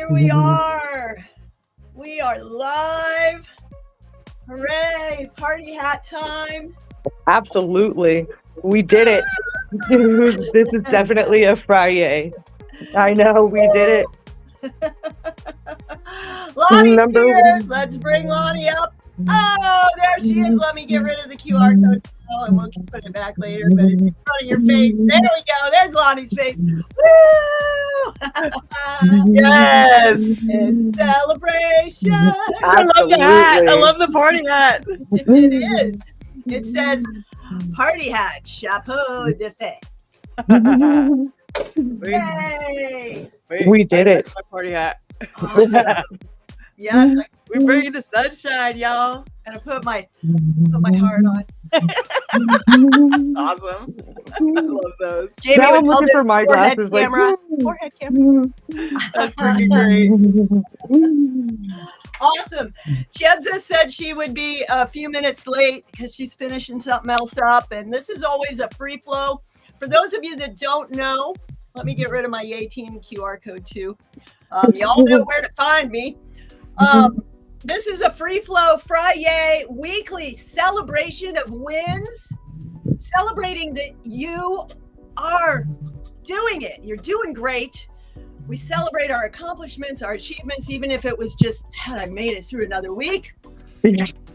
here we are. We are live. Hooray! Party hat time. Absolutely. We did it. This is definitely a Fri-YAY. I know, we did it. Lonnie's here. Let's bring Lonnie up. Oh, there she is. Let me get rid of the QR code now, and we'll put it back later. But it's in front of your face. There we go. There's Lonnie's face. Woo! Yes. It's a celebration. I love the hat. I love the party hat. It is. It says party hat, chapeau de fête. Yay! We did it. My party hat. Awesome. Yes, We're bringing the sunshine, y'all. I'm gonna put my heart on. That's awesome. I love those. Jamie Now would I'm tell looking this for my forehead glasses, like, camera. Forehead camera. That's pretty great. Awesome. Chienza said she would be a few minutes late because she's finishing something else up, and this is always a free flow. For those of you that don't know, let me get rid of my Yay Team QR code too. Y'all know where to find me. This is a free flow Fri-YAY weekly celebration of wins, celebrating that you are doing it. You're doing great. We celebrate our accomplishments, our achievements, even if it was just, I made it through another week.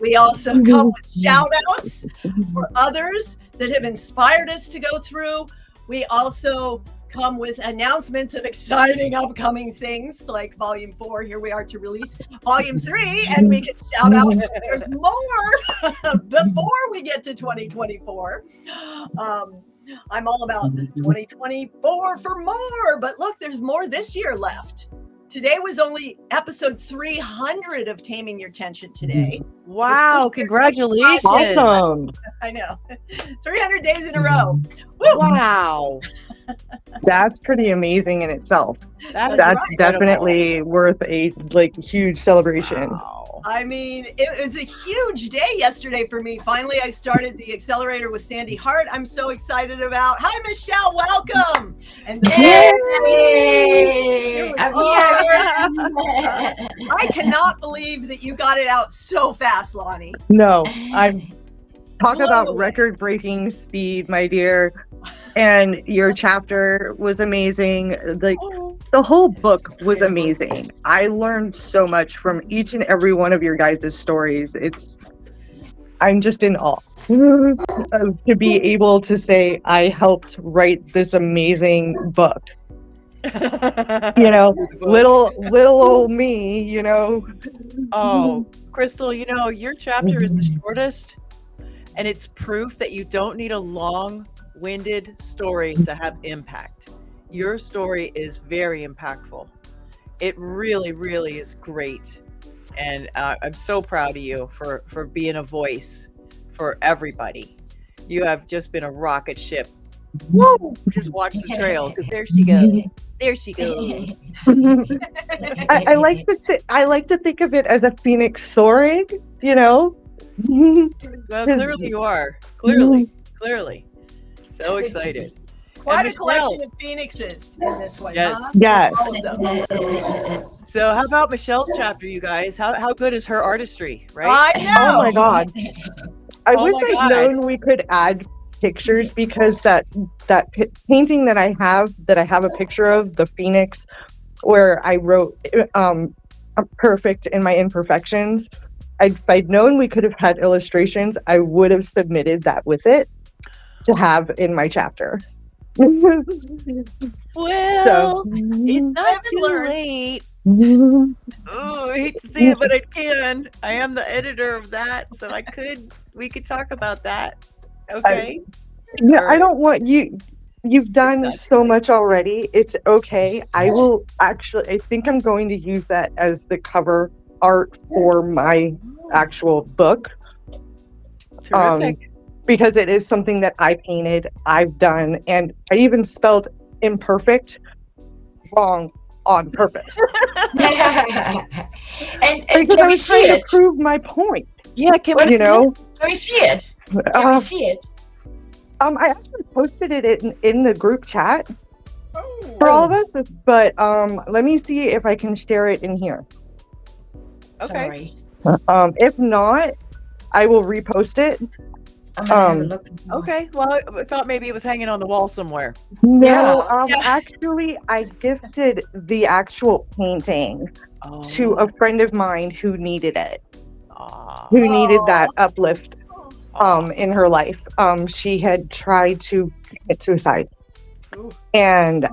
We also come with shout outs for others that have inspired us to go through. We also come with announcements of exciting upcoming things like Volume 4. Here we are to release Volume 3, and we can shout out there's more before we get to 2024. I'm all about 2024 for more, but look, there's more this year left. Today was only episode 300 of Taming Your Tension today. Wow, congratulations. Awesome. I know. 300 days in a row. Woo! Wow. That's pretty amazing in itself. That's That's incredible. definitely worth a huge celebration. Wow. I mean, it was a huge day yesterday for me. Finally, I started the accelerator with Sandy Hart. I'm so excited about. Hi, Michelle. Welcome. And Yay! I'm here. I cannot believe that you got it out so fast, Lonnie. No, I'm talk Blown about away. record-breaking speed, my dear. And your chapter was amazing. Like the whole book was amazing. I learned so much from each and every one of your guys' stories. I'm just in awe to be able to say I helped write this amazing book. You know, little old me, you know. Oh, Crystal, you know, your chapter is the shortest, and it's proof that you don't need a long-winded story to have impact. Your story is very impactful. It really, really is great. And I'm so proud of you for being a voice for everybody. You have just been a rocket ship. Woo! Just watch the trail, because there she goes. There she goes. I like to think of it as a phoenix soaring, you know. Well, clearly you are. Clearly. So excited. Quite a Michelle. collection of phoenixes in this one. Yes. Huh? Yes. All of them. So how about Michelle's chapter, you guys? How good is her artistry, right? I know. Oh my God. I Oh wish my I'd God. known we could add pictures, because that painting that I have a picture of, the phoenix, where I wrote perfect in my imperfections. If I'd known we could have had illustrations, I would have submitted that with it to have in my chapter. Well, So- it's not Live and too learn. late. Oh, I hate to say it, but I can. I am the editor of that, so we could talk about that. Okay. Yeah, I don't want you. You've done so much already. It's okay. I think I'm going to use that as the cover art for my actual book. Terrific. Because it is something that I painted, I've done, and I even spelled imperfect wrong on purpose. and Because can I we was see trying to it? prove my point. Yeah, can we You see know, Can we see it? Can we see it? I actually posted it in the group chat. Oh. for all of us. But let me see if I can share it in here. Okay. Sorry. If not, I will repost it. I'm gonna have a look. Okay. Well, I thought maybe it was hanging on the wall somewhere. No, Yeah. actually, I gifted the actual painting to a friend of mine who needed it, who needed that uplift in her life. She had tried to commit suicide, Ooh. and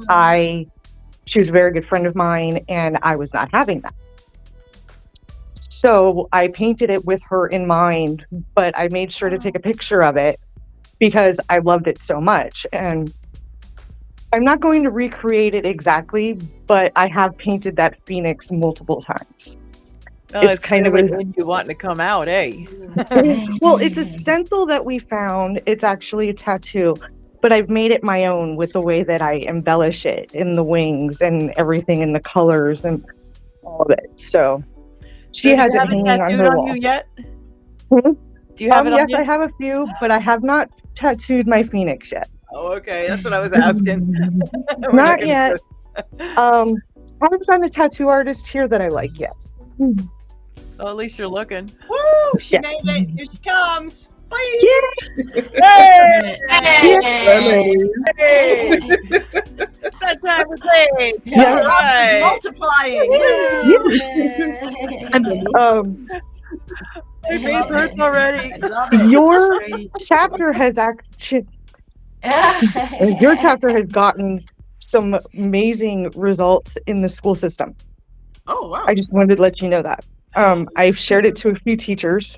she was a very good friend of mine, and I was not having that. So I painted it with her in mind, but I made sure to take a picture of it because I loved it so much. And I'm not going to recreate it exactly, but I have painted that phoenix multiple times. It's kind of really a- when you wanting to come out, eh? Well, it's a stencil that we found. It's actually a tattoo, but I've made it my own with the way that I embellish it in the wings and everything in the colors and all of it. So she has it hanging on tattooed her on wall. you yet? Hmm? Do you have it on Yes, you? I have a few, but I have not tattooed my phoenix yet. Oh, okay. That's what I was asking. We're Not gonna yet. go- Haven't found a tattoo artist here that I like yet. Well, at least you're looking. Woo! She Yeah. made it. Here she comes. Bye. Hey! Hey! It's that time of day. Yeah. All right. Multiplying. My face hurts already. I love it. Your chapter has your chapter has gotten some amazing results in the school system. Oh wow! I just wanted to let you know that. I've shared it to a few teachers,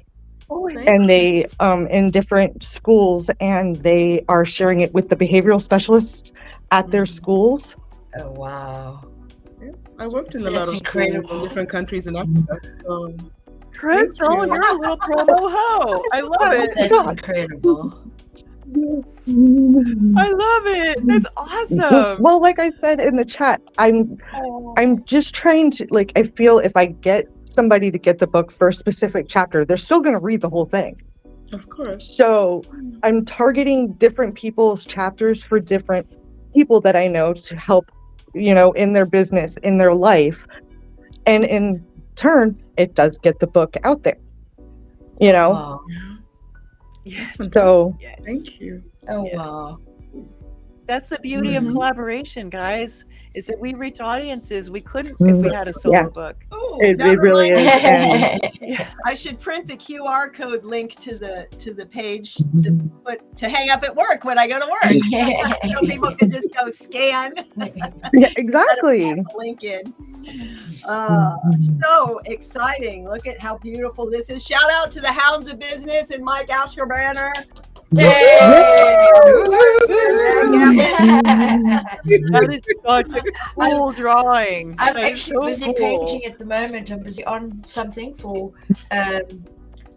and they in different schools, and they are sharing it with the behavioral specialists at their schools. Oh wow! I worked in a lot of That's schools in incredible. different countries in Africa. So Crystal, Thank you. you're a little promo hoe. I love it. That's God. incredible. I love it. That's awesome. Well, like I said in the chat, I'm just trying to, like, I feel if I get somebody to get the book for a specific chapter, they're still going to read the whole thing. of course, So I'm targeting different people's chapters for different people that I know to help, in their business, in their life. And in turn, it does get the book out there, Wow. Yes. So Yes. thank you. Oh Yes. wow. That's the beauty of Mhm. collaboration, guys, is that we reach audiences we couldn't if we had a solo Yeah. book. Ooh, it that really reminds is. me, And Yeah. I should print the QR code link to the page to hang up at work when I go to work. So people can just go scan. yeah, exactly. The link in. So exciting. Look at how beautiful this is. Shout out to the Hounds of Business and Mike Asherbanner. That is such a cool drawing. I'm That is actually so busy cool. painting at the moment. I'm busy on something for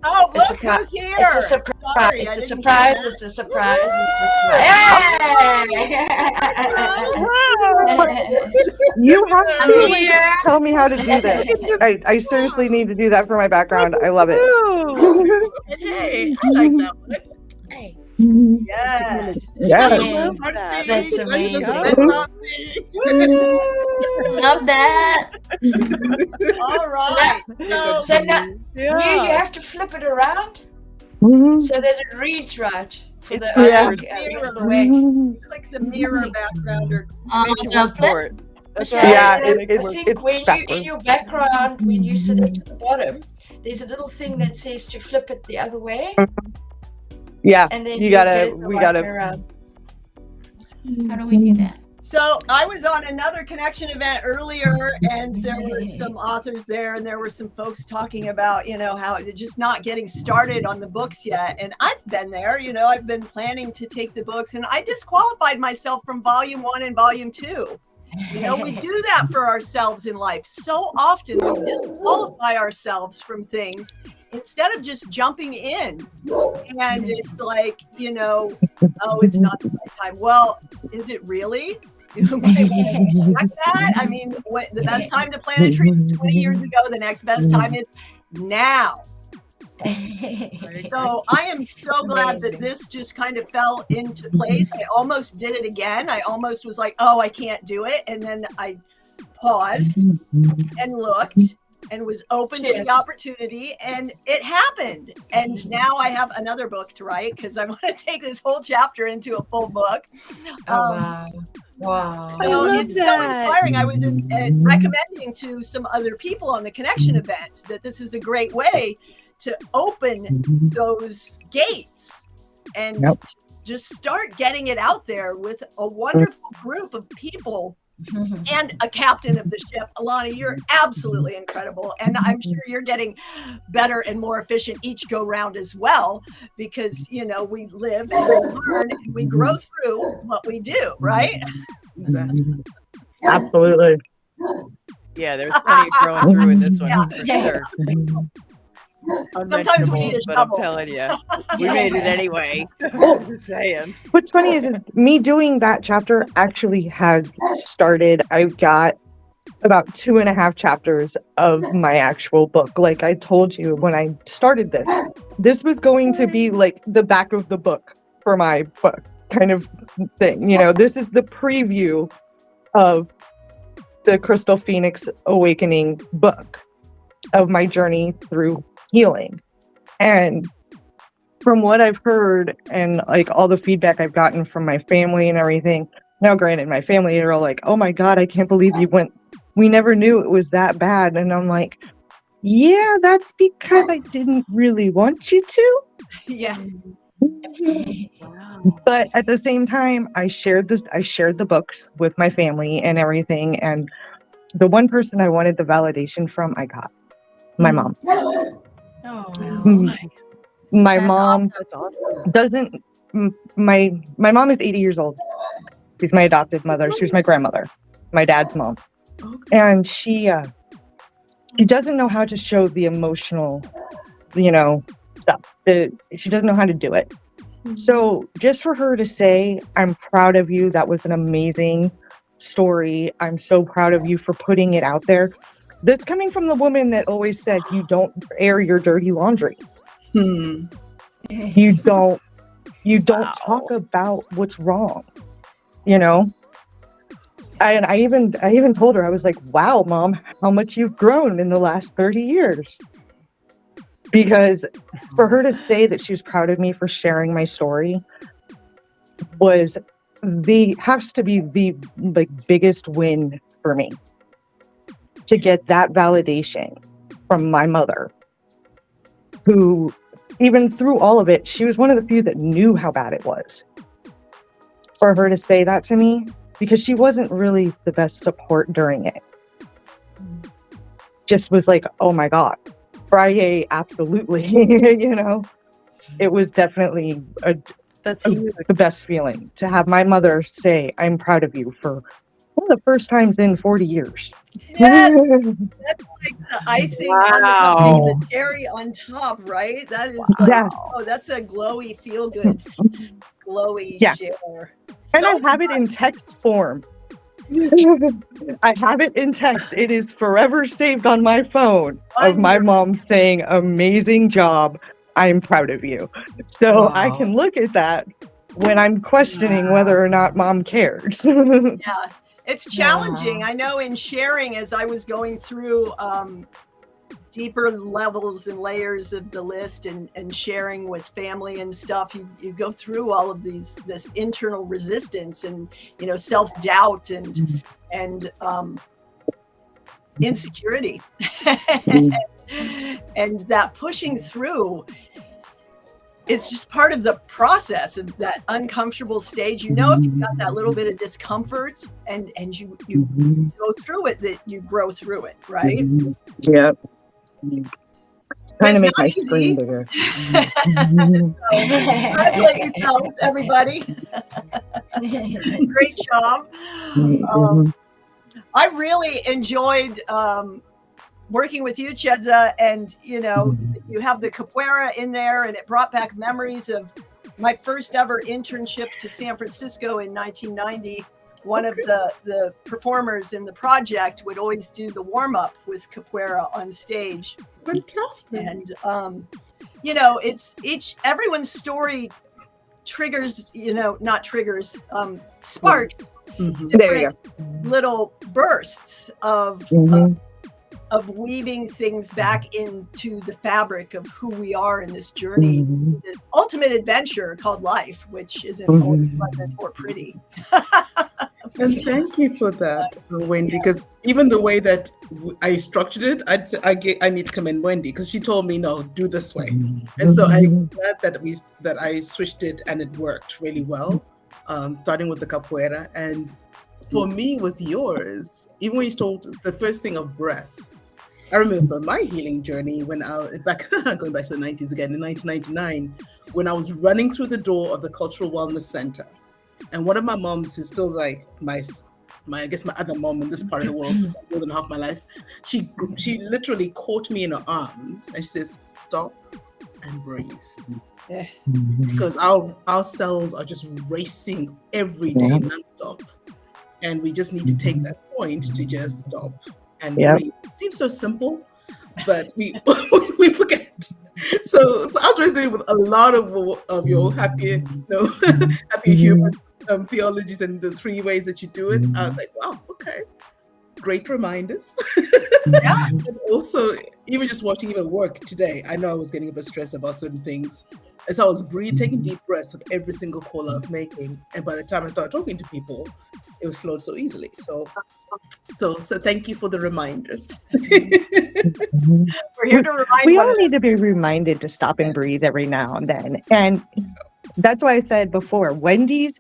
Oh, A look surprise. who's here. it's a surprise. Sorry, I It's a didn't surprise. hear It's a surprise. It's a surprise. You have I'm to like, here. tell me how to do this. I seriously need to do that for my background. I love it. Ooh. Hey, I like that one. Hey, Yes. Yeah. Yeah. that. That's I need amazing. to background thing. Love that. All right. So, So now Yeah. you have to flip it around Mhm. so that it reads right for the Yeah. the way. click the mirror background or Makes you work for it. That's Okay. Yeah, right. it- I think it's when you in backwards. your background, when you select at the bottom, there's a little thing that says to flip it the other way, Yeah. and then You you'll gotta- get it the we right gotta- way around. How do we do that? So I was on another connection event earlier, and there were some authors there, and there were some folks talking about, how they're just not getting started on the books yet. And I've been there, I've been planning to take the books, and I disqualified myself from volume 1 and volume 2. We do that for ourselves in life. So often we disqualify ourselves from things instead of just jumping in. And it's like, oh, it's not the right time. Well, is it really? You might want to check that. I mean, the best time to plant a tree was 20 years ago. The next best time is now. So I am so glad that Amazing. this just kind of fell into place. I almost did it again. I almost was like, oh, I can't do it. And then I paused and looked and was open to Cheers. the opportunity, and it happened. And now I have another book to write because I want to take this whole chapter into a full book. Oh, wow. Wow. So love it's so that. inspiring. I was recommending to some other people on the Connection event that this is a great way to open those gates and Yep. just start getting it out there with a wonderful group of people and a captain of the ship. Alana, you're absolutely incredible. And I'm sure you're getting better and more efficient each go round as well, because, you know, we live and we learn and we grow through what we do, right? Exactly. Absolutely. Yeah, there's plenty of growing through in this one for Yeah. sure. Sometimes we need a Unmentionable, but I'm shovel. telling you, we made it anyway. Well, Just saying. what's funny is me doing that chapter actually has started. I've got about 2.5 chapters of my actual book. Like I told you when I started this was going to be like the back of the book for my book kind of thing. You know, this is the preview of the Crystal Phoenix Awakening book of my journey through healing. And from what I've heard and like all the feedback I've gotten from my family and everything, now granted, my family are all like, oh my God, I can't believe you went, we never knew it was that bad. And I'm like, yeah, that's because I didn't really want you to. Yeah. Wow. But at the same time, I shared the books with my family and everything. And the one person I wanted the validation from, I got my mom. Oh, Mm, My That's mom That's awesome. doesn't. My mom is 80 years old. She's my adopted mother. She was my grandmother, my dad's mom, Okay. and she doesn't know how to show the emotional, stuff. She doesn't know how to do it. So just for her to say, "I'm proud of you. That was an amazing story. I'm so proud of you for putting it out there." This coming from the woman that always said, "You don't air your dirty laundry. Hmm. You don't Wow. talk about what's wrong." You know. I even told her, I was like, "Wow, Mom, how much you've grown in the last 30 years." Because for her to say that she was proud of me for sharing my story has to be the like biggest win for me, to get that validation from my mother, who even through all of it, she was one of the few that knew how bad it was. For her to say that to me, because she wasn't really the best support during it, just was like, oh my God, Fri-YAY, absolutely. It was definitely That's huge. the best feeling to have my mother say, "I'm proud of you," for one of the first times in 40 years. Yes, that's like the icing on the cupcake, Wow. the cherry on top, right? That is Yes. oh, that's a glowy, feel good, glowy Yeah. share. And So I have it in text form. I have it in text. It is forever saved on my phone of my mom saying, "Amazing job. I'm proud of you." So I Wow. can look at that when I'm questioning whether or not Mom cares. Yeah, it's challenging. Wow. I know in sharing, as I was going through deeper levels and layers of the list and sharing with family and stuff, you go through all of this internal resistance and self-doubt and insecurity and that pushing through. It's just part of the process of that uncomfortable stage. If you've got that little bit of discomfort and you go through it, that you grow through it, right? Yep. Trying to It's make not my easy. screen bigger. Congratulate yourselves, everybody. Great job. I really enjoyed working with you, Chedza, and you have the capoeira in there, and it brought back memories of my first ever internship to San Francisco in 1990. One of the performers in the project would always do the warm-up with capoeira on stage. Fantastic. And you know, it's everyone's story triggers, you know, not triggers, sparks Mhm. There you different little bursts of weaving things back into the fabric of who we are in this journey, this ultimate adventure called life, which isn't always pleasant or pretty. And thank you for that, Wendy, because even the way that I structured it, I'd say I need to commend Wendy because she told me, no, do this way. And so I'm glad that I switched it and it worked really well, starting with the capoeira. And for me, with yours, even when you told the first thing of breath, I remember my healing journey when going back to the 90s again, in 1999, when I was running through the door of the Cultural Wellness Center. And one of my moms, who's still like my I guess my other mom in this part of the world, for more than half my life, she literally caught me in her arms and she says, "Stop and breathe." Yeah. Because our cells are just racing every day nonstop. And we just need to take that point to just stop and breathe. It seems so simple, but we we forget. So I was resonating with a lot of your happy, happy human theologies and the 3 ways that you do it. I was like, wow, okay, great reminders. Yeah. And also, even just watching even work today, I know I was getting a bit stressed about certain things. And so I was taking deep breaths with every single call I was making. And by the time I started talking to people, it would flow so easily. So thank you for the reminders. We're here to remind We one all another. need to be reminded to stop and breathe every now and then. And that's why I said before, Wendy's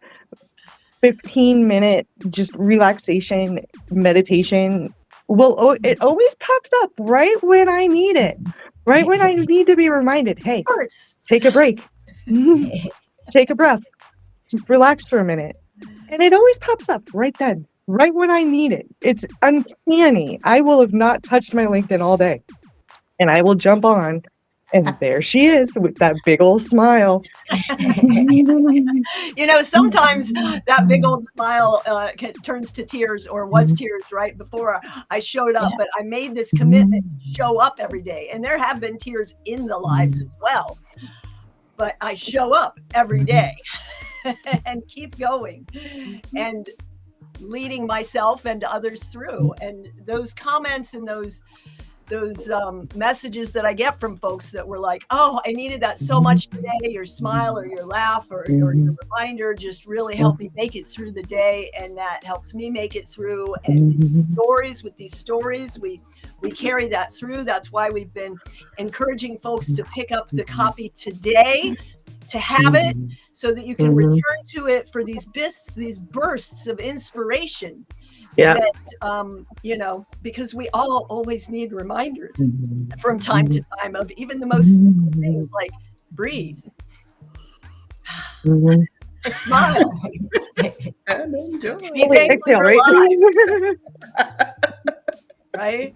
15-minute just relaxation meditation it always pops up right when I need it. Right when I need to be reminded, hey, Bursts. take a break. Take a breath. Just relax for a minute. And it always pops up right then, right when I need it. It's uncanny. I will have not touched my LinkedIn all day. And I will jump on. And there she is with that big old smile. You know, sometimes that big old smile turns to tears, or was tears right before I showed up. But I made this commitment to show up every day. And there have been tears in the lives as well. But I show up every day and keep going and leading myself and others through. And those comments and those messages that I get from folks that were like, oh, I needed that so much today. Your smile or your laugh or your reminder just really helped me make it through the day. And that helps me make it through. And with these stories, we carry that through. That's why we've been encouraging folks to pick up the copy today, to have it so that you can return to it for these bursts of inspiration. Yeah. That, because we all always need reminders from time to time of even the most simple things like breathe, a smile, And enjoy. be thankful Exhale, you're right? alive, right?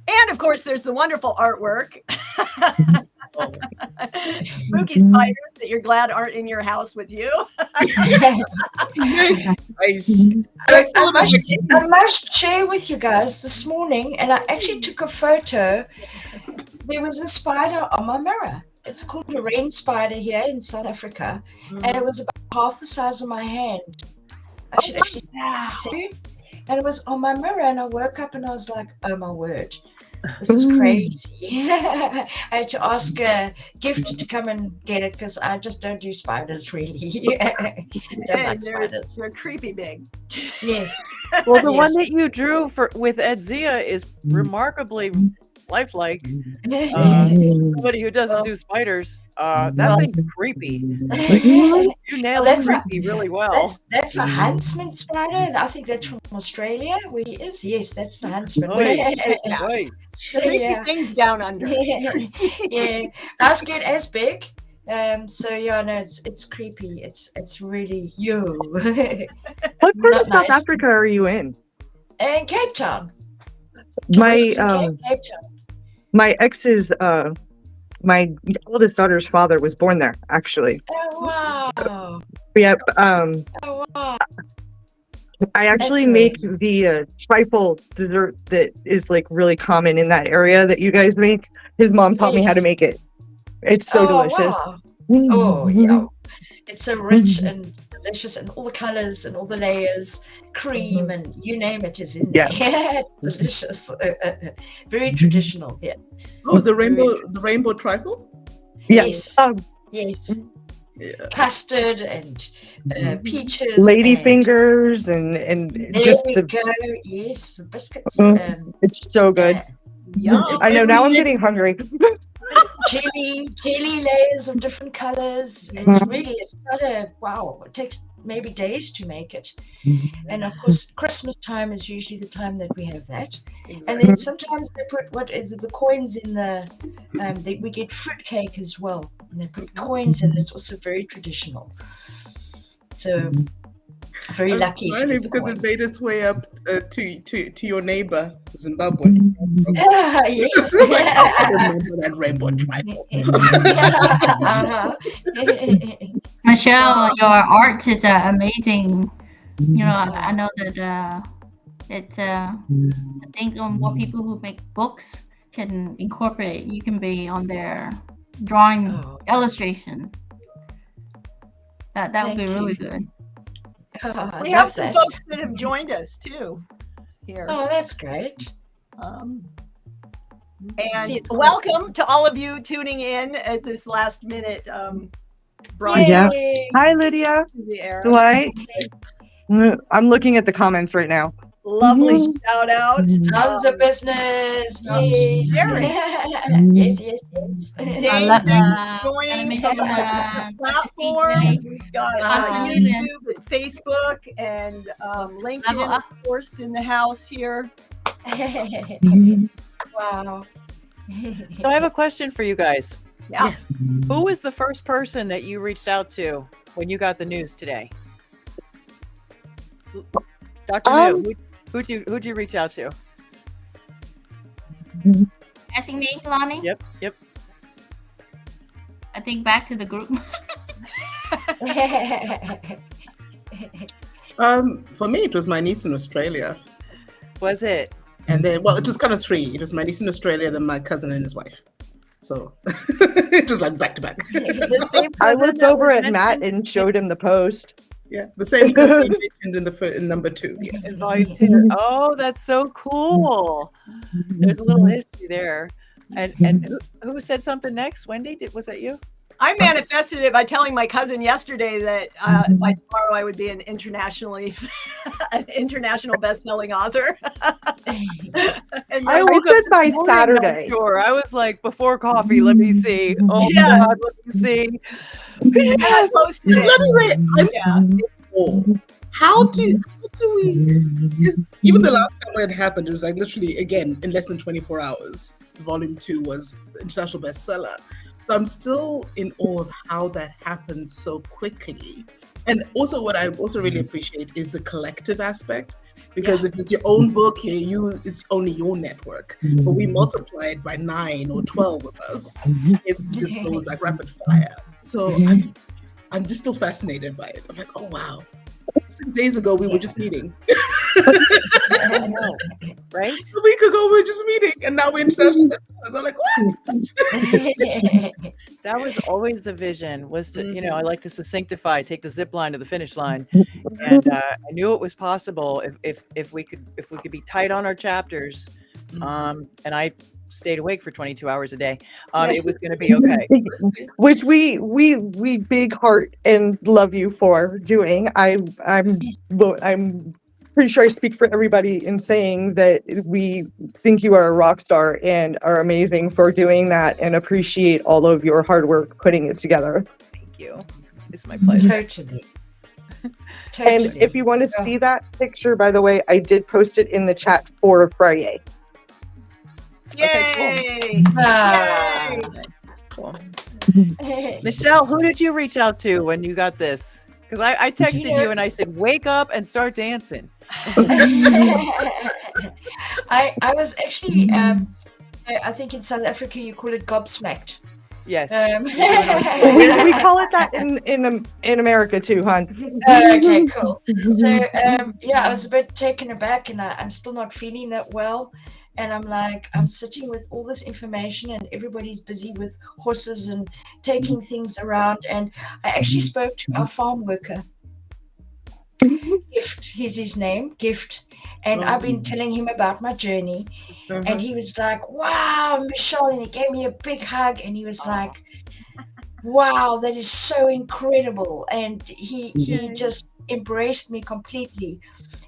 And of course, there's the wonderful artwork. Spooky spiders that you're glad aren't in your house with you. I must share with you guys this morning, and I actually took a photo. There was a spider on my mirror. It's called a rain spider here in South Africa, and it was about half the size of my hand. I should actually see. And it was on my mirror, and I woke up and I was like, oh my word. This is crazy. I had to ask a gift to come and get it because I just don't do spiders really. Don't like spiders. They're creepy big. Yes. Well, the one that you drew with Edzia is remarkably lifelike. Somebody who doesn't do spiders, that thing's creepy. You nailed creepy really well. That's a huntsman spider. I think that's from Australia where he is. Yes, that's the huntsman. Right. Creepy things down under. Yeah, ours get as big. So yeah, no, it's creepy. It's really you. What part of South nice. Africa are you in? And Cape Town. My Cape Town. my ex's my oldest daughter's father was born there, actually. Oh wow. Yep. Oh wow. I actually That's make amazing. the trifle dessert that is like really common in that area that you guys make. His mom taught me how to Yes. make it. It's so Oh, delicious. wow. Oh, yeah. It's so rich and delicious, and all the colors and all the layers, cream and you name it is in there. Yeah. Delicious. Very traditional here. Oh, the Very rainbow trifle. Yes. Yes. Yeah. Custard and peaches. Lady and fingers and there just we the go. Yes, the biscuits. it's so good. Yum. I know, now I'm getting hungry. jelly layers of different colors. It's really, it's quite a wow. It takes maybe days to make it. And of course, Christmas time is usually the time that we have that. And then sometimes they put the coins in the. We get fruitcake as well, and they put coins in. It's also very traditional. So very I'm lucky. smiling because it made its way up to your neighbor, Zimbabwe. Yes. I remember that rainbow trifle. Michelle, your art is amazing. You know, I know that it's I think what people who make books can incorporate. You can be on their drawing illustration. That would be really good. We have some folks that have joined us too here. Oh, that's great. And welcome to all of you tuning in at this last minute broadcast. Yeah. Hi, Lydia. Dwight. I'm looking at the comments right now. Lovely shout out. Tons of business. Yes. Sharing. Yes. I love joining platforms. We've got YouTube and Facebook and LinkedIn, of course, in the house here. Wow. So I have a question for you guys. Yeah. Yes. Who was the first person that you reached out to when you got the news today? Dr. New, who'd you reach out to? Asking me, Lonnie? Yep. I think back to the group. For me, it was my niece in Australia. Was it? And then, well, it was kind of three. It was my niece in Australia, then my cousin and his wife. So it was like back to back. I looked over at Matt and showed him the post. Yeah, the same cousin mentioned in number 2. Yes. In volume 2. Oh, that's so cool. There's a little history there. And who said something next? Wendy, was that you? I manifested it by telling my cousin yesterday that by tomorrow I would be an international best-selling author. I said by Saturday. Sure, I was like, before coffee, let me see. Oh God, let me see. Yes, How do we? Because even the last time when it happened, it was like literally again in less than 24 hours. Volume 2 was international bestseller. So I'm still in awe of how that happened so quickly. And also what I also really appreciate is the collective aspect. Because if it's your own book, it's only your network. But we multiply it by 9 or 12 of us. It just goes like rapid fire. So I'm just still fascinated by it. I'm like, oh wow. 6 days ago we were just meeting. I know, right? A week ago we were just meeting, and now we're international bestsellers. I'm like, what? That was always the vision. Was to, I like to succinctify, take the zip line to the finish line, and I knew it was possible if we could be tight on our chapters, and I stayed awake for 22 hours a day. It was going to be okay. Which we big heart and love you for doing. I'm pretty sure I speak for everybody in saying that we think you are a rock star and are amazing for doing that, and appreciate all of your hard work putting it together. Thank you. It's my pleasure. Totally. And if you want to see that picture, by the way, I did post it in the chat for Fri-YAY. Yay! Okay, cool. Cool. Michelle, who did you reach out to when you got this? Because I texted you and I said, wake up and start dancing. I was actually, I think in South Africa you call it gobsmacked. Yes. We call it that in America too, hon. Okay, cool. So yeah, I was a bit taken aback, and I'm still not feeling that well. And I'm sitting with all this information, and everybody's busy with horses and taking things around. And I actually spoke to our farm worker. Gift, he's his name, Gift. And I've been telling him about my journey. And he was like, wow, Michelle. And he gave me a big hug. And he was like, wow, that is so incredible. And he just embraced me completely.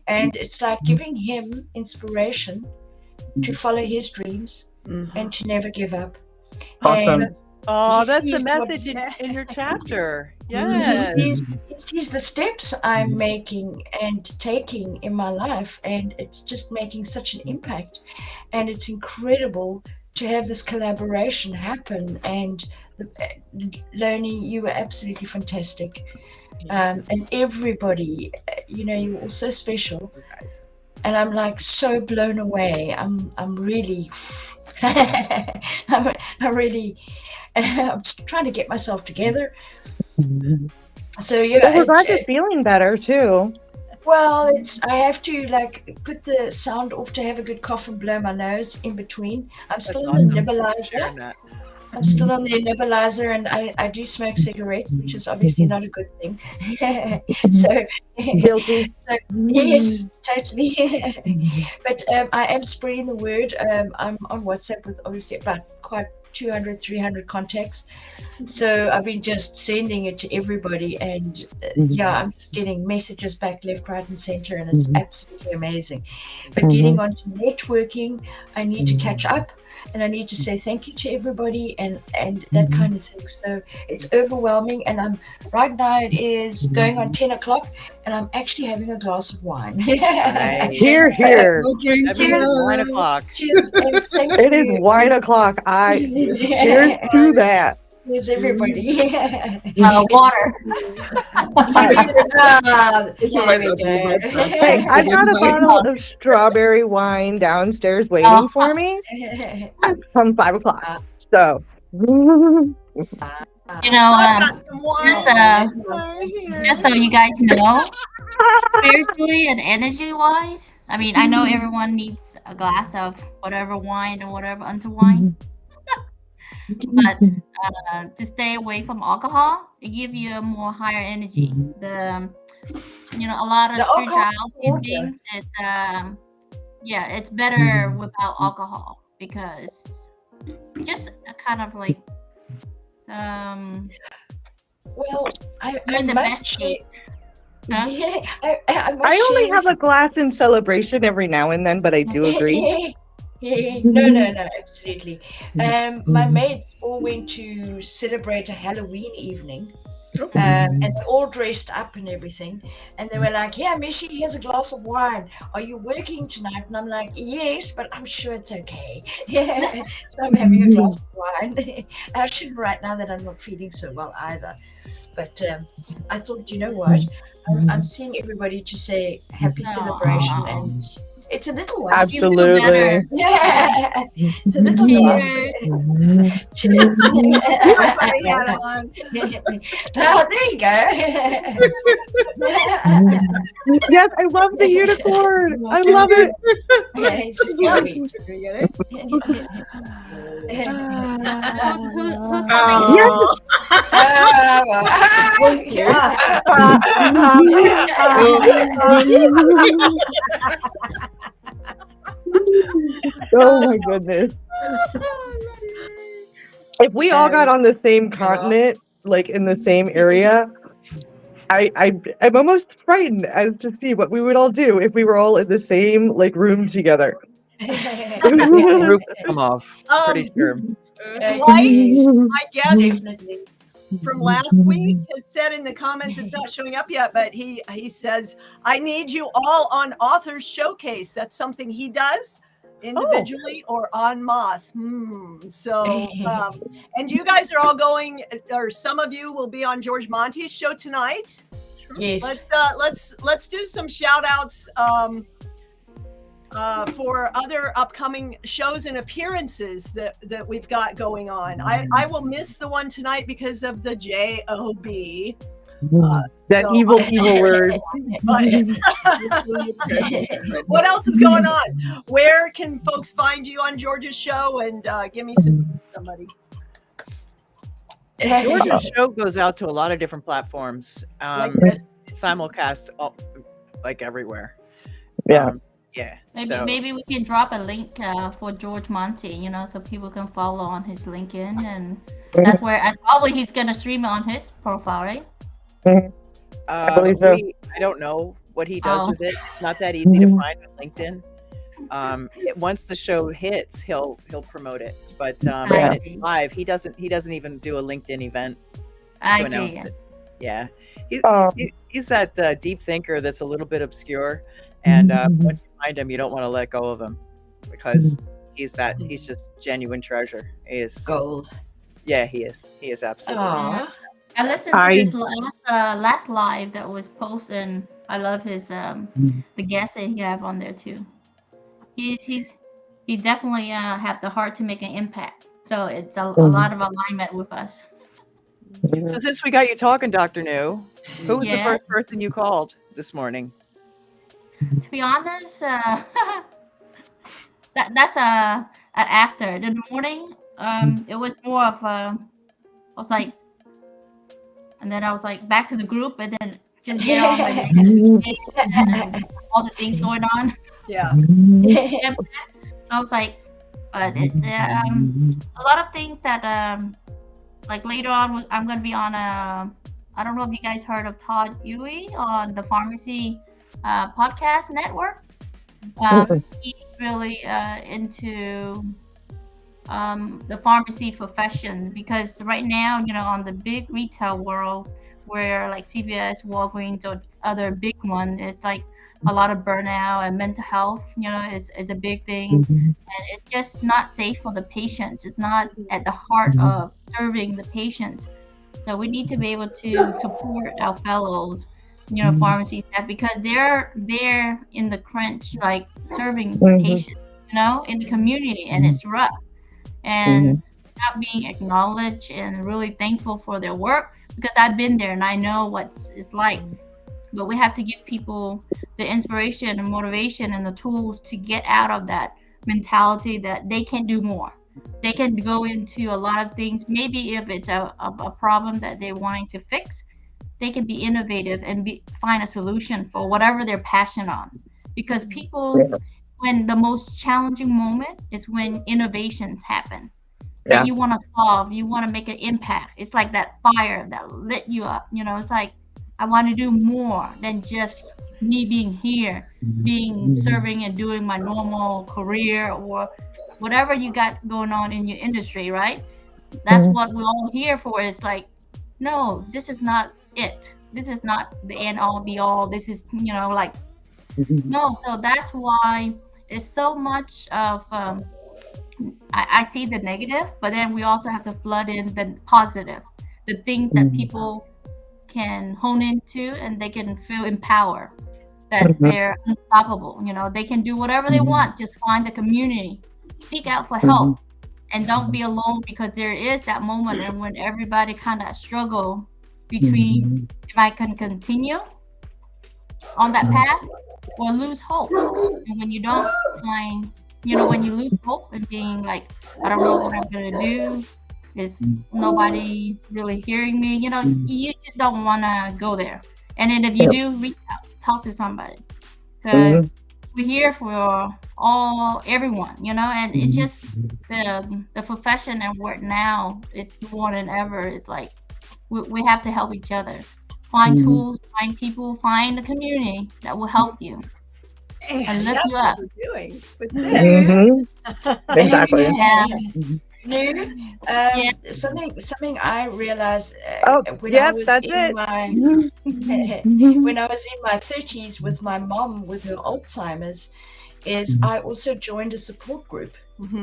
And it's like giving him inspiration to follow his dreams and to never give up. Awesome. And Oh, he that's the sees message in your chapter. Yes. he sees the steps I'm making and taking in my life, and it's just making such an impact. And it's incredible to have this collaboration happen. And Loni, you were absolutely fantastic. And everybody, you were all so special. And I'm like so blown away. I'm really, I'm just trying to get myself together. So yeah, We're glad you're feeling better too. well, I have to put the sound off to have a good cough and blow my nose in between. I'm still on the nebulizer. I'm still on the nebulizer, and I do smoke cigarettes, which is obviously not a good thing. So Guilty. So, yes, totally. But I am spreading the word. I'm on WhatsApp with obviously about quite 200, 300 contacts. So I've been just sending it to everybody, and I'm just getting messages back left, right, and center, and it's absolutely amazing. But getting onto networking, I need to catch up, and I need to say thank you to everybody, and that kind of thing. So it's overwhelming, and right now it is going on 10 o'clock, and I'm actually having a glass of wine. Here. Cheers. 9 o'clock. Cheers, and thank It is you. wine o'clock. Cheers to that. Here's everybody. Water. There we go. Hey, I've got a bottle of strawberry wine downstairs waiting for me from 5 o'clock. So. Just so you guys know, spiritually and energy-wise, I mean, I know everyone needs a glass of whatever wine or whatever unto wine. But to stay away from alcohol, it gives you a more higher energy. A lot of spirituality and things. It's better without alcohol, because just kind of like well, I in the must best state. Huh? I only have a glass in celebration every now and then, but I do agree. No, absolutely. My mates all went to celebrate a Halloween evening, and they're all dressed up and everything. And they were like, "Yeah, Mishi, here's a glass of wine. Are you working tonight?" And I'm like, "Yes, but I'm sure it's okay." So I'm having a glass of wine. I shouldn't right now that I'm not feeling so well either. But I thought, you know what? I'm seeing everybody to say happy celebration, and it's a little one. Absolutely. Yeah, it's a little glass. Cheers. Oh, there you go. Yes, I love the unicorn. I love it. Okay, sweet. Who's coming? Oh my goodness. If we all got on the same continent, like in the same area, I'm almost frightened as to see what we would all do if we were all in the same room together. Roof come off. Pretty sure. I guess definitely from last week has said in the comments, it's not showing up yet, but he says, I need you all on Authors Showcase. That's something he does individually or en masse. So, and you guys are all going, or some of you will be on George Monte's show tonight. Yes. Let's do some shout outs. for other upcoming shows and appearances that we've got going on. I will miss the one tonight because of the JOB. That so evil, I- evil word. But what else is going on? Where can folks find you on George's show? And give me somebody. George's show goes out to a lot of different platforms. Like this. Simulcast like everywhere. Yeah. Yeah. Maybe we can drop a link for George Monty, you know, so people can follow on his LinkedIn, and that's where probably he's gonna stream it on his profile, right? I believe so. I don't know what he does Oh. with it. It's not that easy to find on LinkedIn. Once the show hits, he'll promote it. But I when it's see. live, he doesn't even do a LinkedIn event. I to announce see. it. Yeah. Oh. He's that deep thinker that's a little bit obscure, and once you find him, you don't want to let go of him because he's just genuine treasure. He is Gold. Yeah, he is. He is absolutely. Aw. I listened to his last live that was posted, and I love his the guests that he have on there too. He definitely have the heart to make an impact. So it's a lot of alignment with us. So since we got you talking, Dr. New, who was the Yes. first person you called this morning? To be honest, that's after. In the morning, it was more of I was like, and then I was like back to the group, and then just get on my day and all the things going on. Yeah. I was like, but it's a lot of things that like later on I'm gonna be on I don't know if you guys heard of Todd Huey on the Pharmacy podcast network. He's really into the pharmacy profession, because right now, you know, on the big retail world where like CVS, Walgreens, or other big one, it's like a lot of burnout and mental health, you know, is a big thing, and it's just not safe for the patients. It's not at the heart of serving the patients. So we need to be able to support our fellows, you know, pharmacy staff, because they're in the crunch, like serving patients, you know, in the community, and it's rough, and not being acknowledged and really thankful for their work, because I've been there and I know what it's like. But we have to give people the inspiration and motivation and the tools to get out of that mentality that they can do more. They can go into a lot of things. Maybe if it's a problem that they're wanting to fix, they can be innovative and find a solution for whatever they're passionate on. Because people, when the most challenging moment is when innovations happen. Yeah. That you want to solve, you want to make an impact. It's like that fire that lit you up. You know, it's like, I want to do more than just me being here, being serving and doing my normal career or whatever you got going on in your industry, right? That's what we're all here for. It's like, no, this is not it. This is not the end all be all. This is, you know, like, no. So that's why it's so much of, I see the negative, but then we also have to flood in the positive, the things that people can hone into, and they can feel empowered, that they're unstoppable. You know, they can do whatever they want. Just find the community, seek out for help, and don't be alone, because there is that moment and when everybody kind of struggle between if I can continue on that path or lose hope. And when you don't find, you know, when you lose hope and being like, I don't know what I'm gonna do, is nobody really hearing me, you know, you just don't want to go there. And then if you do, reach out, talk to somebody, because we're here for everyone, you know. And it's just the profession and work now, it's more than ever. It's like we have to help each other, find tools, find people, find a community that will help you and lift That's you up. what we're doing with this. Exactly. New, something I realized when I was that's in it. my when I was in my 30s with my mom with her Alzheimer's, is I also joined a support group.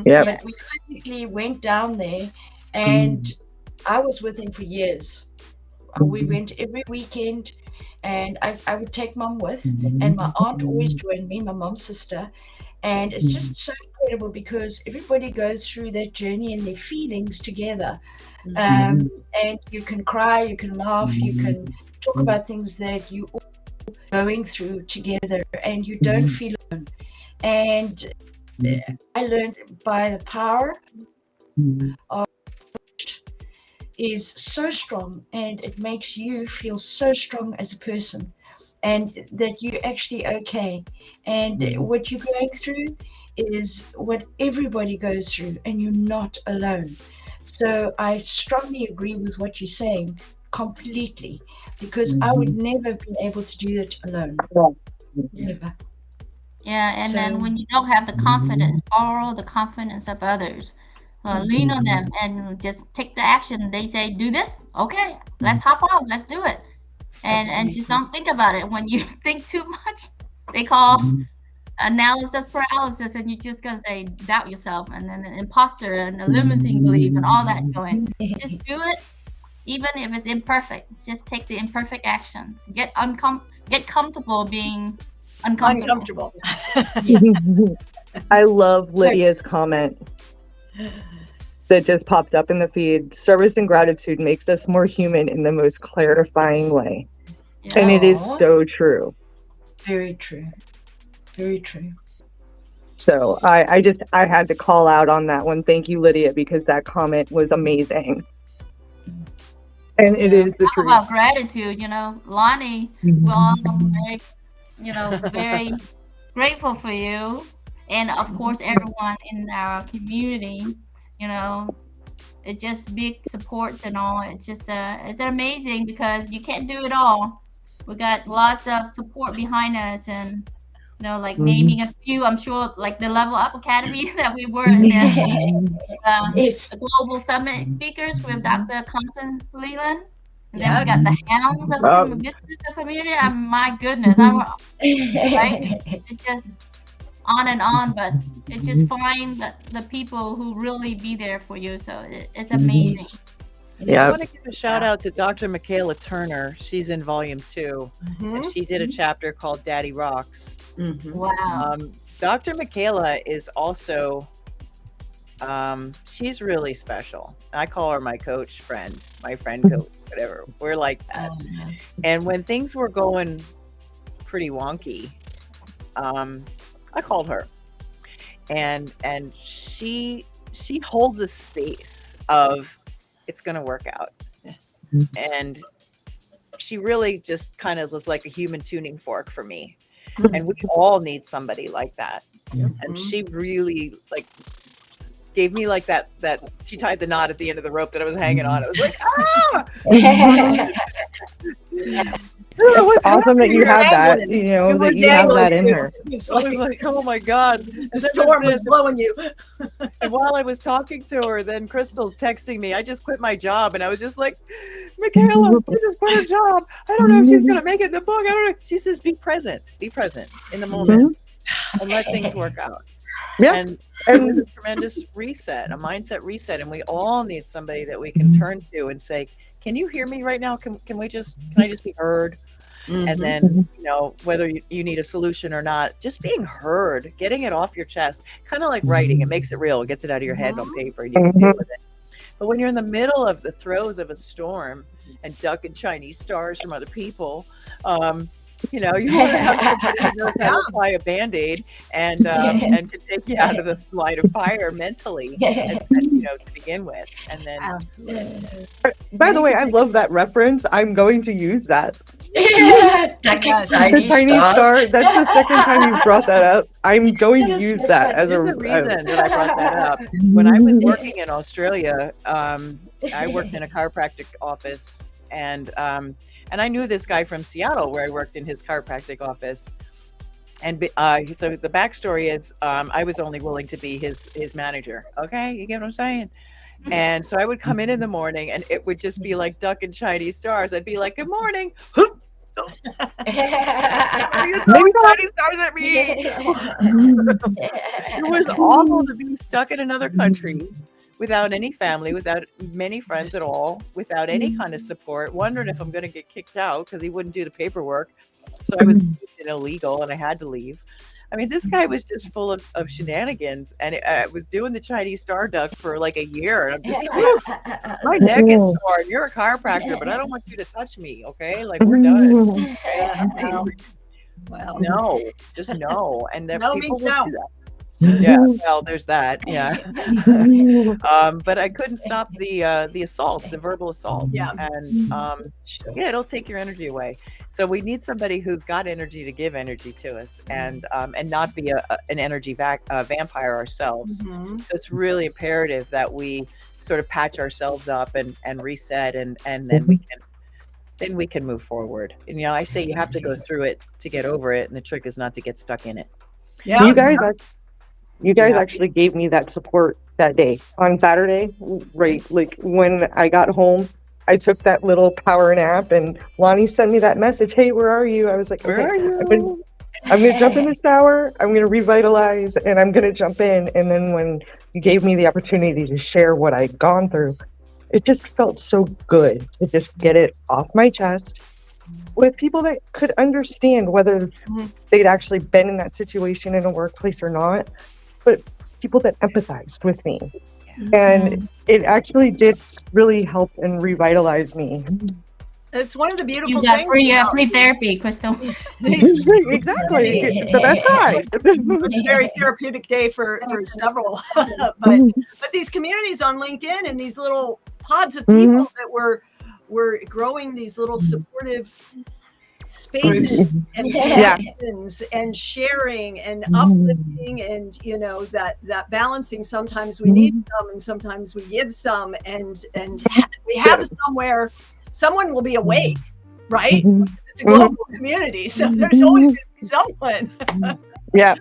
Yeah. But we physically went down there, and I was with him for years. We went every weekend, and I would take mom with, and my aunt always joined me, my mom's sister. And it's just so incredible because everybody goes through that journey and their feelings together. And you can cry, you can laugh, you can talk about things that you all going through together, and you don't feel alone. And I learned by the power of is so strong, and it makes you feel so strong as a person, and that you're actually okay. And what you're going through is what everybody goes through, and you're not alone. So I strongly agree with what you're saying completely, because I would never have been able to do it alone. Never. Yeah, and So- then when you don't have the confidence, borrow the confidence of others. Lean on them and just take the action. They say, do this. Okay, let's hop on. Let's do it. And just don't think about it. When you think too much, they call analysis paralysis, and you're just going to say, doubt yourself, and then an imposter and a limiting belief and all that going. Just do it, even if it's imperfect. Just take the imperfect actions. Get comfortable being uncomfortable. I love Lydia's comment that just popped up in the feed. Service and gratitude makes us more human in the most clarifying way. Yeah. And it is Aw. so true. Very true. Very true. So I had to call out on that one. Thank you, Lydia, because that comment was amazing. And it is the Talk truth. about gratitude, Lonnie, we're all very, very grateful for you. And of course, everyone in our community, it's just big support and all. It's just, it's amazing because you can't do it all. We got lots of support behind us, and, naming a few, I'm sure, like the Level Up Academy that we were in Yes. the Global Summit speakers with Dr. Constance Leland. And then we Yes. got the hounds of the business community. My goodness, right? It's just on and on, but it just find the people who really be there for you. So it's amazing. I Yeah. want to give a shout out to Dr. Michaela Turner. She's in volume 2, and she did a chapter called Daddy Rocks. Wow. Dr. Michaela is also, she's really special. I call her my coach friend, my friend coach, whatever. We're like that. And when things were going pretty wonky, I called her, and she holds a space of it's going to work out. And she really just kind of was like a human tuning fork for me. And we all need somebody like that. And she really gave me that she tied the knot at the end of the rope that I was hanging on. I was like, ah! It's awesome that you have that, that you have that in her. It's I was like, oh my God. the storm was blowing you. And while I was talking to her, then Crystal's texting me. I just quit my job, and I was just like, Michaela, she just quit her job. I don't know if she's going to make it in the book. I don't know. She says, be present in the moment, and let things work out. Yeah. And it was a tremendous reset, a mindset reset. And we all need somebody that we can turn to and say, can you hear me right now? Can I just be heard? And then, whether you need a solution or not, just being heard, getting it off your chest, kind of like writing. It makes it real. It gets it out of your head on paper, and you can deal with it. But when you're in the middle of the throes of a storm and ducking Chinese stars from other people, you want to have somebody who knows how to apply a Band-Aid and can take you out of the line of fire mentally, and, to begin with. And then, By the way, I love that reference. I'm going to use that. Yeah, The tiny star. That's the second time you've brought that up. I'm going to use that as there's a reason that I brought that up. When I was working in Australia, I worked in a chiropractic office, and I knew this guy from Seattle where I worked in his chiropractic office. And so the backstory is I was only willing to be his manager. Okay, you get what I'm saying? And so I would come in the morning, and it would just be like ducking Chinese stars. I'd be like, good morning. You throwing Chinese stars at me. It was awful to be stuck in another country without any family, without many friends at all, without any kind of support, wondering if I'm going to get kicked out because he wouldn't do the paperwork. So I was illegal, and I had to leave. I mean, this guy was just full of shenanigans, and I was doing the Chinese star duck for like a year, and I'm just like, my neck is sore. And you're a chiropractor, but I don't want you to touch me, okay? Like, we're done. Okay? Well, No, just no. And then no people means will no. do that. Yeah, well, there's that. Yeah. But I couldn't stop the assaults, the verbal assaults. Yeah. And yeah, it'll take your energy away. So we need somebody who's got energy to give energy to us, and not be an energy vampire ourselves. Mhm. So it's really imperative that we sort of patch ourselves up and reset, and then we can move forward. And I say you have to go through it to get over it, and the trick is not to get stuck in it. Yeah. You guys actually gave me that support that day on Saturday, right? Like when I got home, I took that little power nap, and Lonnie sent me that message. Hey, where are you? I was like, Where are you? I'm going to jump in the shower. I'm going to revitalize, and I'm going to jump in. And then when you gave me the opportunity to share what I'd gone through, it just felt so good to just get it off my chest with people that could understand, whether they'd actually been in that situation in a workplace or not, but people that empathized with me. And it actually did really help and revitalize me. It's one of the beautiful You got things. free therapy, Crystal. Exactly. The best kind. It's a very therapeutic day for several. but these communities on LinkedIn and these little pods of people that were growing these little supportive spaces and connections and sharing and uplifting, and that balancing. Sometimes we need some and sometimes we give some, and we have somewhere someone will be awake, right? It's a global community, so there's always going to be someone. Yeah.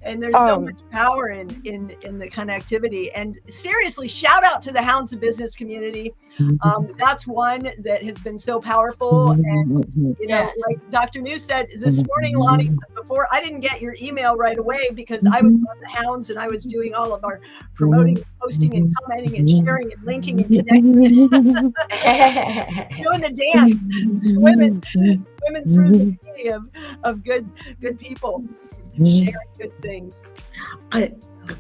And there's so much power in the connectivity. And seriously, shout out to the Hounds of Business community. That's one that has been so powerful. And like Dr. New said this morning, Lonnie, before, I didn't get your email right away because I was on the Hounds and I was doing all of our promoting, posting, and commenting and sharing and linking and connecting, doing the dance, swimming through the sea of good people, sharing good things. I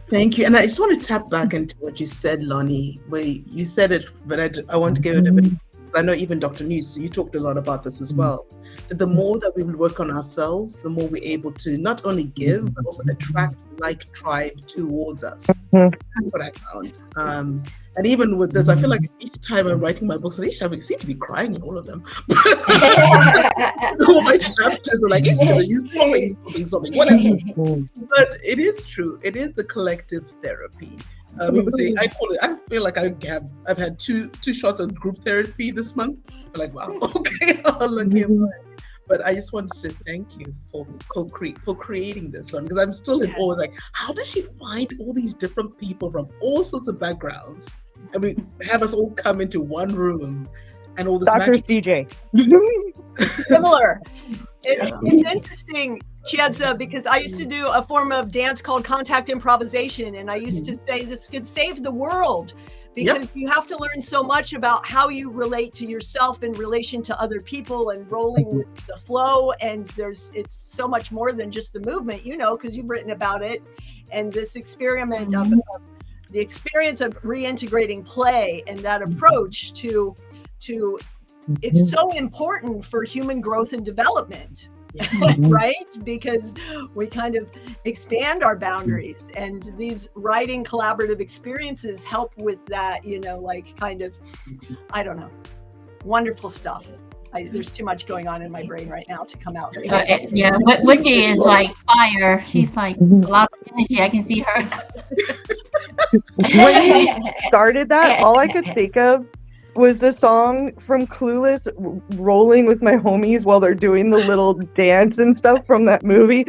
thank you, and I just want to tap back into what you said, Lonnie, where you said it, but I want to give it a bit. I know even Dr. News, you talked a lot about this as well. That the more that we work on ourselves, the more we're able to not only give, but also attract like tribe towards us. That's what I found. And even with this, I feel like each time I'm writing my books, and each time I seem to be crying in all of them. All my chapters are like, something. What is this? But it is true. It is the collective therapy. People say, I feel like I've had two shots of group therapy this month. I'm like, wow, okay, lucky am I. But I just wanted to thank you for creating this one, because I'm still in awe. Like, how does she find all these different people from all sorts of backgrounds? And we have us all come into one room and all this Dr. magic. CJ. Similar. It's interesting, Chiedza, because I used to do a form of dance called contact improvisation, and I used to say this could save the world, because you have to learn so much about how you relate to yourself in relation to other people and rolling with the flow. And it's so much more than just the movement, because you've written about it. And this experiment of the experience of reintegrating play and that approach to it's so important for human growth and development. Right? Because we kind of expand our boundaries, and these writing collaborative experiences help with that, I don't know, wonderful stuff. There's too much going on in my brain right now to come out. Yeah, Wendy is like fire. She's like a lot of energy. I can see her. When you started that, all I could think of was the song from Clueless, rolling with my homies while they're doing the little dance and stuff from that movie.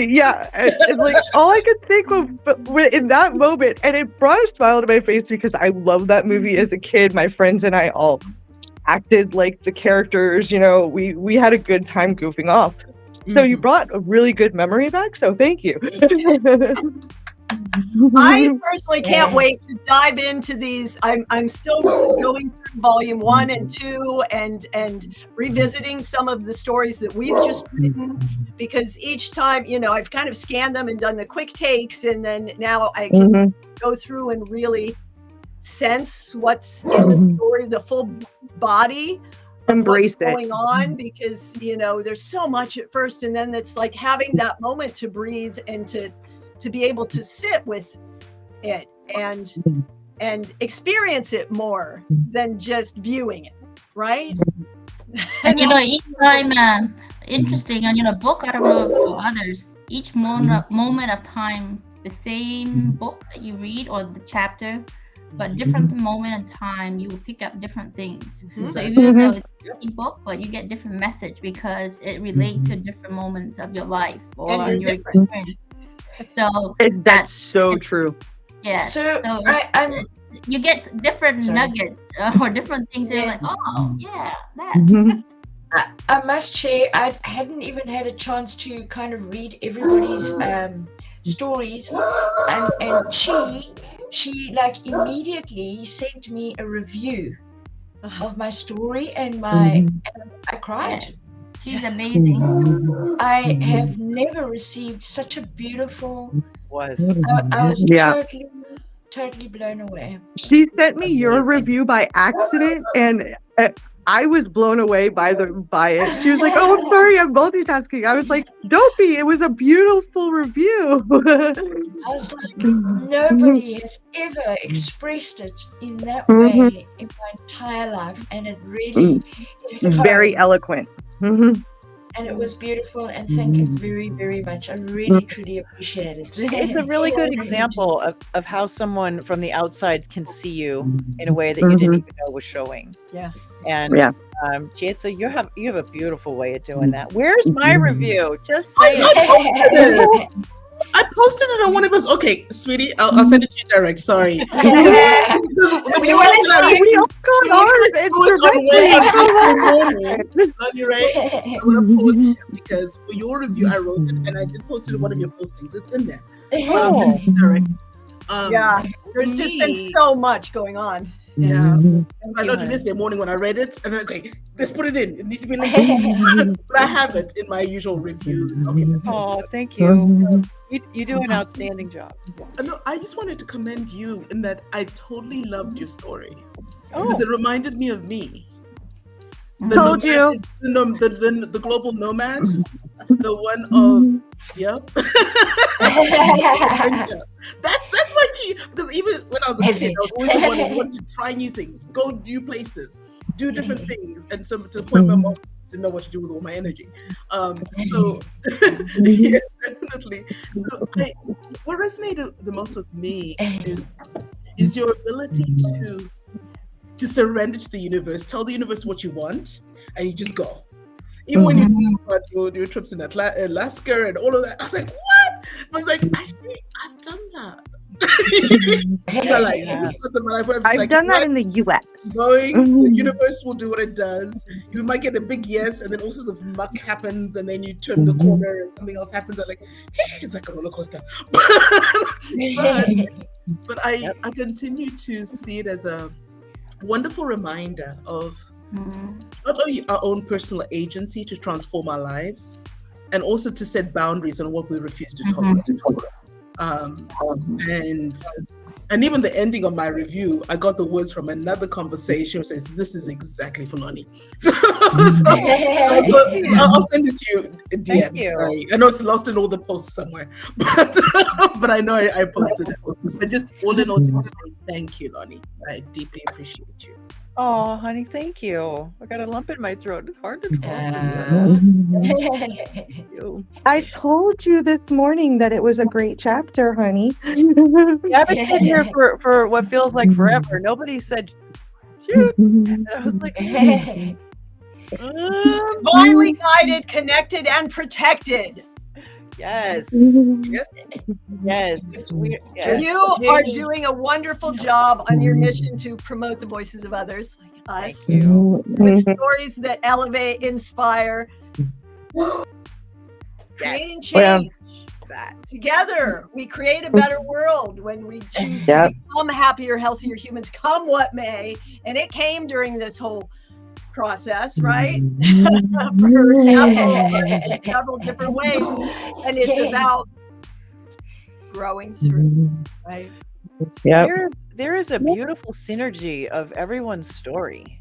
Yeah, and like all I could think of in that moment, and it brought a smile to my face because I loved that movie as a kid. My friends and I all acted like the characters. We had a good time goofing off. So you brought a really good memory back. So thank you. I personally can't wait to dive into these. I'm still going through volume 1 and 2 and revisiting some of the stories that we've just written, because each time, you know, I've kind of scanned them and done the quick takes, and then now I can go through and really sense what's in the story, the full body. Embrace it. Going on, because you know there's so much at first, and then it's like having that moment to breathe and to be able to sit with it and experience it more than just viewing it, right? And you know, each time interesting, and you know, book I don't know for others. Each moment of time, the same book that you read or the chapter, but different moment in time, you will pick up different things. So even though it's the same book, but you get different message because it relates to different moments of your life or your experience. So that's so true. Yeah. So you get different nuggets or different things that you're like, oh yeah, that. I must share, I hadn't even had a chance to kind of read everybody's stories, and she like immediately sent me a review of my story, and I cried. She's amazing. I have never received such a beautiful. I was totally blown away. She sent me your review by accident, and I was blown away by it. She was like, "Oh, I'm sorry, I'm multitasking." I was like, "Don't be. It was a beautiful review." I was like, nobody has ever expressed it in that way in my entire life, and it really very eloquent. And it was beautiful, and thank you very, very much. I really, truly appreciate it. It's a really good example of how someone from the outside can see you in a way that you didn't even know was showing. Yeah. And Chietza, you have a beautiful way of doing that. Where's my review? Just say it. I posted it on one of those. Okay, sweetie, I'll send it to you direct. Sorry. Because for your review, I wrote it, and I did post it in one of your postings. It's in there. Oh. There's just been so much going on. Yeah, I know to this day morning when I read it, and then okay, let's put it in. It needs to be linked. But I have it in my usual review. Okay. Oh, thank you. You do an outstanding job. No, I just wanted to commend you in that I totally loved your story because it reminded me of me. Told you. The global nomad, the one of That's my key, because even when I was a kid, I was always wanting to try new things, go new places, do different things, and so to the point where mom didn't know what to do with all my energy. So yes, definitely. So what resonated the most with me is your ability to surrender to the universe, tell the universe what you want, and you just go. Even when you talk about your trips in Alaska and all of that, I was like, what? I was like, actually, I've done that. I've done that in the US. The universe will do what it does. You might get a big yes, and then all sorts of muck happens, and then you turn the corner and something else happens. I'm like, hey, it's like a roller coaster. But I continue to see it as a wonderful reminder of not only our own personal agency to transform our lives, and also to set boundaries on what we refuse to tolerate. And even the ending of my review, I got the words from another conversation which says, "This is exactly for Lonnie." So I'll send it to you in DM. Thank you. Sorry. I know it's lost in all the posts somewhere, but I know I posted it. But just all in all, to say thank you, Lonnie. I deeply appreciate you. Oh, honey, thank you. I got a lump in my throat. It's hard to talk. I told you this morning that it was a great chapter, honey. Yeah, I've been sitting here for what feels like forever. Nobody said shoot. And I was like, divinely guided, connected, and protected. Yes. Yes. You are doing a wonderful job on your mission to promote the voices of others like us. Thank you. With stories that elevate, inspire, creating change. that. Together, we create a better world when we choose Yep. to become happier, healthier humans, come what may. And it came during this whole process, right? For several different ways. And it's about growing through, right? Yep. There is a beautiful synergy of everyone's story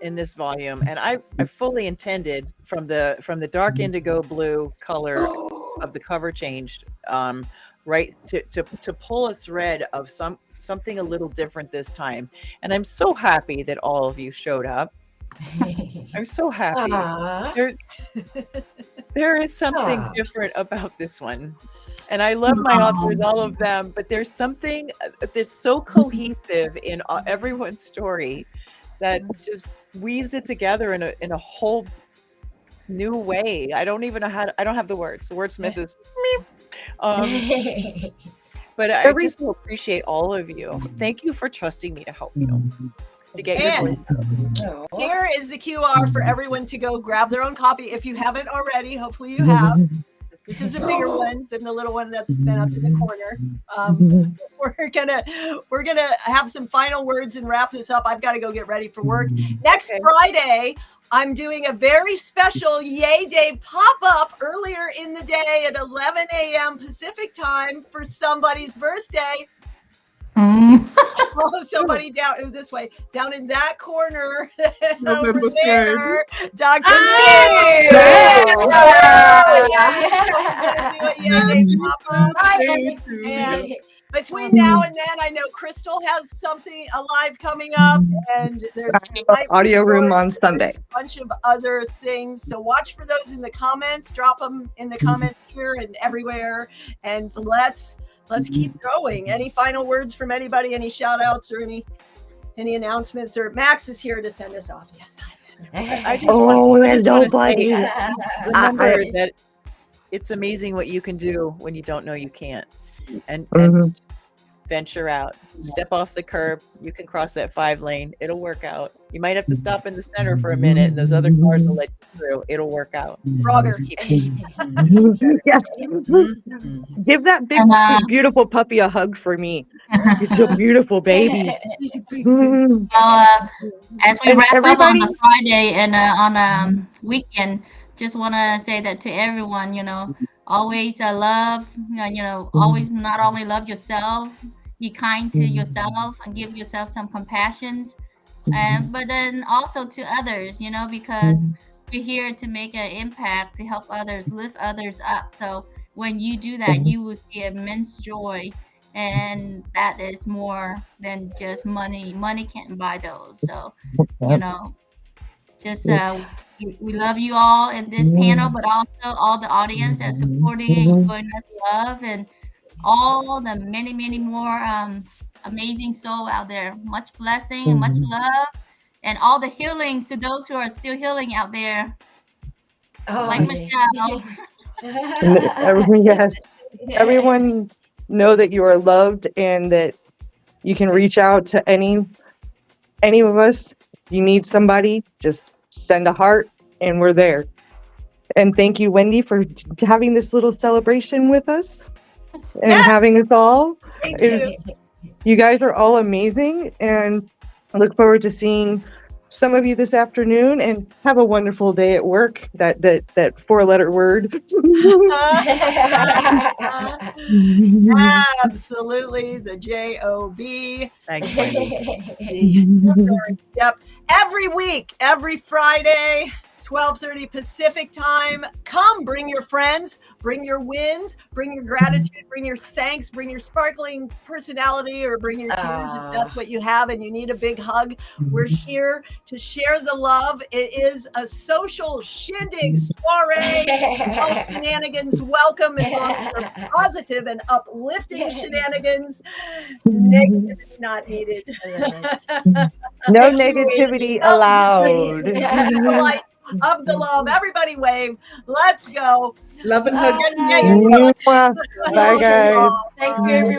in this volume, and I fully intended from the dark indigo blue color of the cover changed, right, to pull a thread of something a little different this time, and I'm so happy that all of you showed up. I'm so happy. There is something different about this one. And I love my authors, all of them, but there's something that's so cohesive in everyone's story that just weaves it together in a whole new way. I don't even know how I don't have the words. The wordsmith is but I just appreciate all of you. Thank you for trusting me to help you to get your voice out. Here is the QR for everyone to go grab their own copy if you haven't already. Hopefully you have. This is a bigger one than the little one that's been up in the corner. We're gonna have some final words and wrap this up. I've got to go get ready for work. Next Friday, I'm doing a very special Yay Day pop-up earlier in the day at 11 a.m. Pacific time for somebody's birthday. Somebody down this way, down in that corner over there, Dr. And between now and then, I know Crystal has something alive coming up, and there's audio room on Sunday. A bunch of other things. So watch for those in the comments. Drop them in the comments here and everywhere, and let's keep going. Any final words from anybody? Any shout outs or any announcements? Or Max is here to send us off. Yes. I just want to say, remember that it's amazing what you can do when you don't know you can't. And venture out. Step off the curb. You can cross that 5-lane. It'll work out. You might have to stop in the center for a minute, and those other cars will let you through. It'll work out. Frogger. Yes. Give that big, beautiful puppy a hug for me. It's a beautiful baby. As we wrap up on a Friday and on a weekend, just want to say that to everyone, always love, always not only love yourself, be kind to yourself and give yourself some compassion, but then also to others, because we're here to make an impact, to help others, lift others up. So when you do that, you will see immense joy, and that is more than just money. Money can't buy those. So, just we love you all in this panel, but also all the audience that's supporting and showing us love, and all the many, many more amazing souls out there. Much blessing and much love, and all the healings to those who are still healing out there. Michelle. Yes. Everyone know that you are loved and that you can reach out to any of us. If you need somebody, just send a heart and we're there. And thank you, Wendy, for having this little celebration with us and having us all. Thank you. You guys are all amazing, and I look forward to seeing some of you this afternoon, and have a wonderful day at work. That 4-letter word. Absolutely, the JOB. Thanks, Wendy. The step every week, every Friday, 12:30 Pacific time. Come, bring your friends, bring your wins, bring your gratitude, bring your thanks, bring your sparkling personality, or bring your tears if that's what you have and you need a big hug. We're here to share the love. It is a social Shindig Soiree. All shenanigans welcome, as long as they're positive and uplifting shenanigans. Negativity not needed. No negativity allowed. Light of the love. Everybody wave. Let's go. Love and hug. Bye, guys. Thank you, everyone.